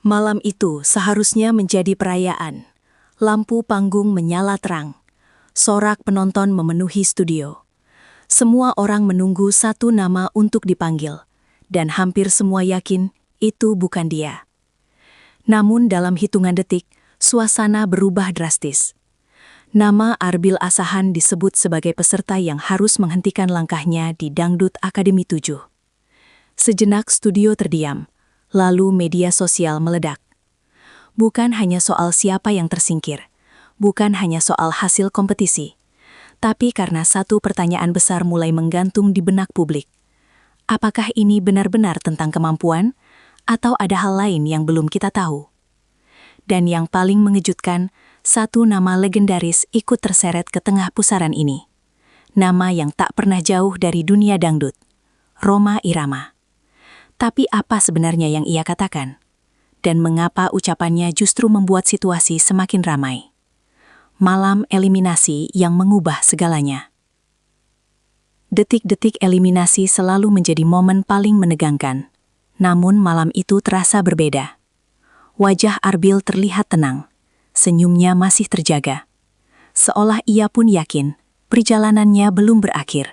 Malam itu seharusnya menjadi perayaan. Lampu panggung menyala terang. Sorak penonton memenuhi studio. Semua orang menunggu satu nama untuk dipanggil, dan hampir semua yakin itu bukan dia. Namun dalam hitungan detik, suasana berubah drastis. Nama Arbil Asahan disebut sebagai peserta yang harus menghentikan langkahnya di Dangdut Akademi 7. Sejenak studio terdiam, lalu media sosial meledak. Bukan hanya soal siapa yang tersingkir, bukan hanya soal hasil kompetisi, tapi karena satu pertanyaan besar mulai menggantung di benak publik. Apakah ini benar-benar tentang kemampuan, atau ada hal lain yang belum kita tahu? Dan yang paling mengejutkan, satu nama legendaris ikut terseret ke tengah pusaran ini. Nama yang tak pernah jauh dari dunia dangdut, Rhoma Irama. Tapi apa sebenarnya yang ia katakan? Dan mengapa ucapannya justru membuat situasi semakin ramai? Malam eliminasi yang mengubah segalanya. Detik-detik eliminasi selalu menjadi momen paling menegangkan. Namun malam itu terasa berbeda. Wajah Arbil terlihat tenang. Senyumnya masih terjaga. Seolah ia pun yakin perjalanannya belum berakhir.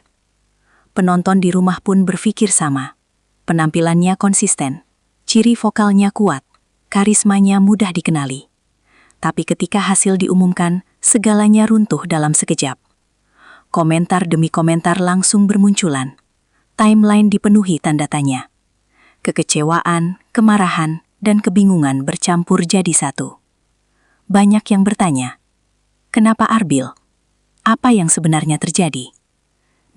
Penonton di rumah pun berpikir sama. Penampilannya konsisten, ciri vokalnya kuat, karismanya mudah dikenali. Tapi ketika hasil diumumkan, segalanya runtuh dalam sekejap. Komentar demi komentar langsung bermunculan. Timeline dipenuhi tanda tanya. Kekecewaan, kemarahan, dan kebingungan bercampur jadi satu. Banyak yang bertanya, kenapa Arbil? Apa yang sebenarnya terjadi?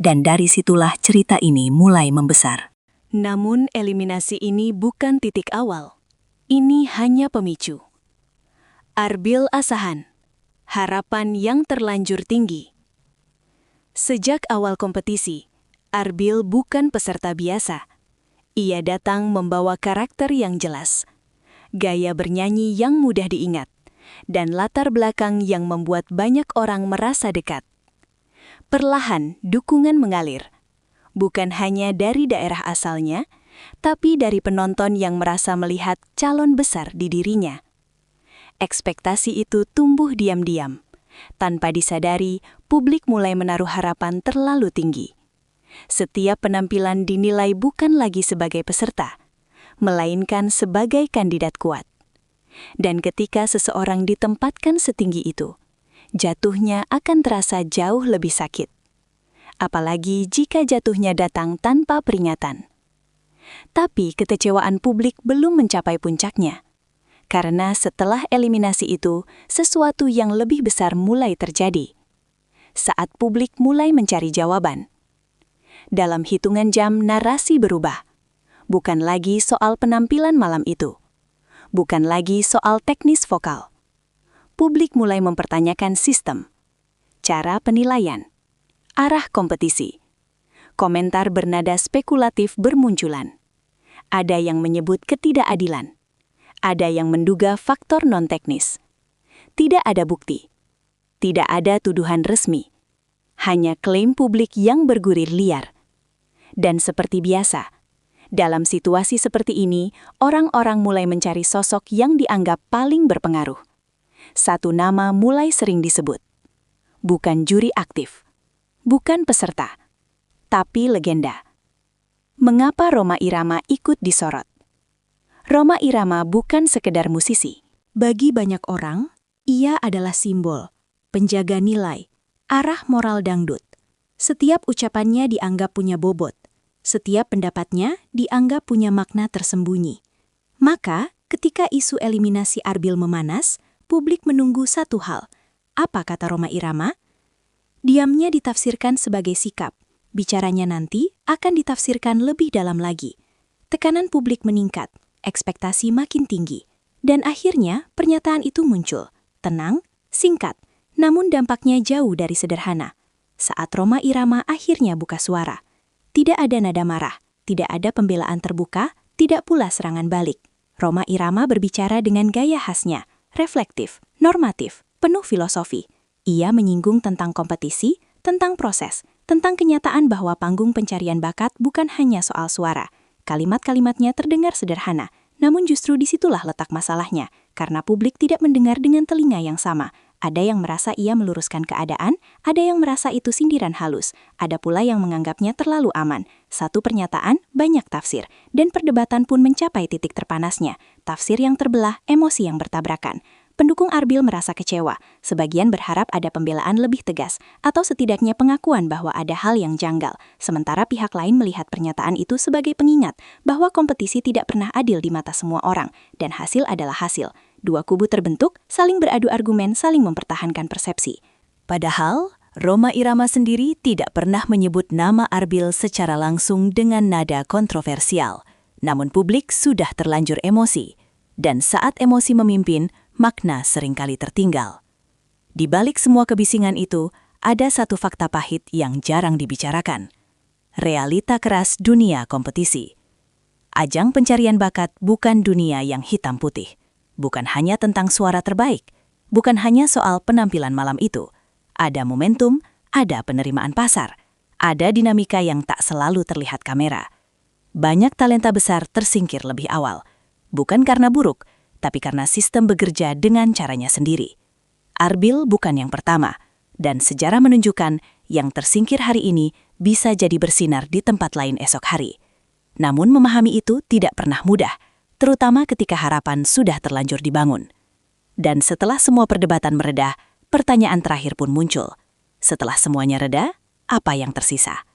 Dan dari situlah cerita ini mulai membesar. Namun eliminasi ini bukan titik awal. Ini hanya pemicu. Arbil Asahan, harapan yang terlanjur tinggi. Sejak awal kompetisi, Arbil bukan peserta biasa. Ia datang membawa karakter yang jelas, gaya bernyanyi yang mudah diingat, dan latar belakang yang membuat banyak orang merasa dekat. Perlahan, dukungan mengalir. Bukan hanya dari daerah asalnya, tapi dari penonton yang merasa melihat calon besar di dirinya. Ekspektasi itu tumbuh diam-diam. Tanpa disadari, publik mulai menaruh harapan terlalu tinggi. Setiap penampilan dinilai bukan lagi sebagai peserta, melainkan sebagai kandidat kuat. Dan ketika seseorang ditempatkan setinggi itu, jatuhnya akan terasa jauh lebih sakit. Apalagi jika jatuhnya datang tanpa peringatan. Tapi kekecewaan publik belum mencapai puncaknya. Karena setelah eliminasi itu, sesuatu yang lebih besar mulai terjadi. Saat publik mulai mencari jawaban. Dalam hitungan jam narasi berubah. Bukan lagi soal penampilan malam itu. Bukan lagi soal teknis vokal. Publik mulai mempertanyakan sistem, cara penilaian, arah kompetisi. Komentar bernada spekulatif bermunculan. Ada yang menyebut ketidakadilan. Ada yang menduga faktor non-teknis. Tidak ada bukti. Tidak ada tuduhan resmi. Hanya klaim publik yang bergulir liar. Dan seperti biasa, dalam situasi seperti ini, orang-orang mulai mencari sosok yang dianggap paling berpengaruh. Satu nama mulai sering disebut. Bukan juri aktif. Bukan peserta, tapi legenda. Mengapa Rhoma Irama ikut disorot? Rhoma Irama bukan sekedar musisi. Bagi banyak orang, ia adalah simbol, penjaga nilai, arah moral dangdut. Setiap ucapannya dianggap punya bobot. Setiap pendapatnya dianggap punya makna tersembunyi. Maka, ketika isu eliminasi Arbil memanas, publik menunggu satu hal. Apa kata Rhoma Irama? Diamnya ditafsirkan sebagai sikap. Bicaranya nanti akan ditafsirkan lebih dalam lagi. Tekanan publik meningkat, ekspektasi makin tinggi. Dan akhirnya pernyataan itu muncul. Tenang, singkat, namun dampaknya jauh dari sederhana. Saat Rhoma Irama akhirnya buka suara. Tidak ada nada marah, tidak ada pembelaan terbuka, tidak pula serangan balik. Rhoma Irama berbicara dengan gaya khasnya, reflektif, normatif, penuh filosofi. Ia menyinggung tentang kompetisi, tentang proses, tentang kenyataan bahwa panggung pencarian bakat bukan hanya soal suara. Kalimat-kalimatnya terdengar sederhana, Namun justru disitulah letak masalahnya, karena publik tidak mendengar dengan telinga yang sama. Ada yang merasa ia meluruskan keadaan, ada yang merasa itu sindiran halus, ada pula yang menganggapnya terlalu aman. Satu pernyataan, banyak tafsir, dan perdebatan pun mencapai titik terpanasnya. Tafsir yang terbelah, emosi yang bertabrakan. Pendukung Arbil merasa kecewa, sebagian berharap ada pembelaan lebih tegas, atau setidaknya pengakuan bahwa ada hal yang janggal, sementara pihak lain melihat pernyataan itu sebagai pengingat bahwa kompetisi tidak pernah adil di mata semua orang, dan hasil adalah hasil. Dua kubu terbentuk, saling beradu argumen, saling mempertahankan persepsi. Padahal, Rhoma Irama sendiri tidak pernah menyebut nama Arbil secara langsung dengan nada kontroversial. Namun publik sudah terlanjur emosi. Dan saat emosi memimpin, makna seringkali tertinggal. Di balik semua kebisingan itu, ada satu fakta pahit yang jarang dibicarakan. Realita keras dunia kompetisi. Ajang pencarian bakat bukan dunia yang hitam putih. Bukan hanya tentang suara terbaik. Bukan hanya soal penampilan malam itu. Ada momentum, ada penerimaan pasar. Ada dinamika yang tak selalu terlihat kamera. Banyak talenta besar tersingkir lebih awal. Bukan karena buruk, tapi karena sistem bekerja dengan caranya sendiri. Arbil bukan yang pertama, dan sejarah menunjukkan yang tersingkir hari ini bisa jadi bersinar di tempat lain esok hari. Namun memahami itu tidak pernah mudah, terutama ketika harapan sudah terlanjur dibangun. Dan setelah semua perdebatan mereda, pertanyaan terakhir pun muncul. Setelah semuanya reda, apa yang tersisa?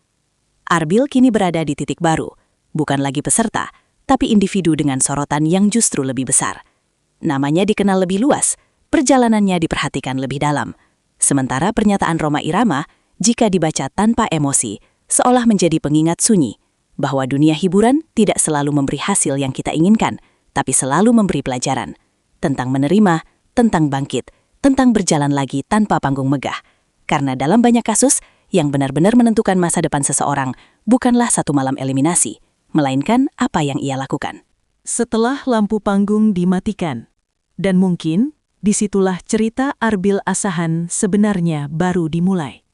Arbil kini berada di titik baru, bukan lagi peserta, tapi individu dengan sorotan yang justru lebih besar. Namanya dikenal lebih luas, perjalanannya diperhatikan lebih dalam. Sementara pernyataan Rhoma Irama, jika dibaca tanpa emosi, seolah menjadi pengingat sunyi, bahwa dunia hiburan tidak selalu memberi hasil yang kita inginkan, tapi selalu memberi pelajaran. Tentang menerima, tentang bangkit, tentang berjalan lagi tanpa panggung megah. Karena dalam banyak kasus, yang benar-benar menentukan masa depan seseorang bukanlah satu malam eliminasi, melainkan apa yang ia lakukan. Setelah lampu panggung dimatikan, dan mungkin disitulah cerita Arbil Asahan sebenarnya baru dimulai.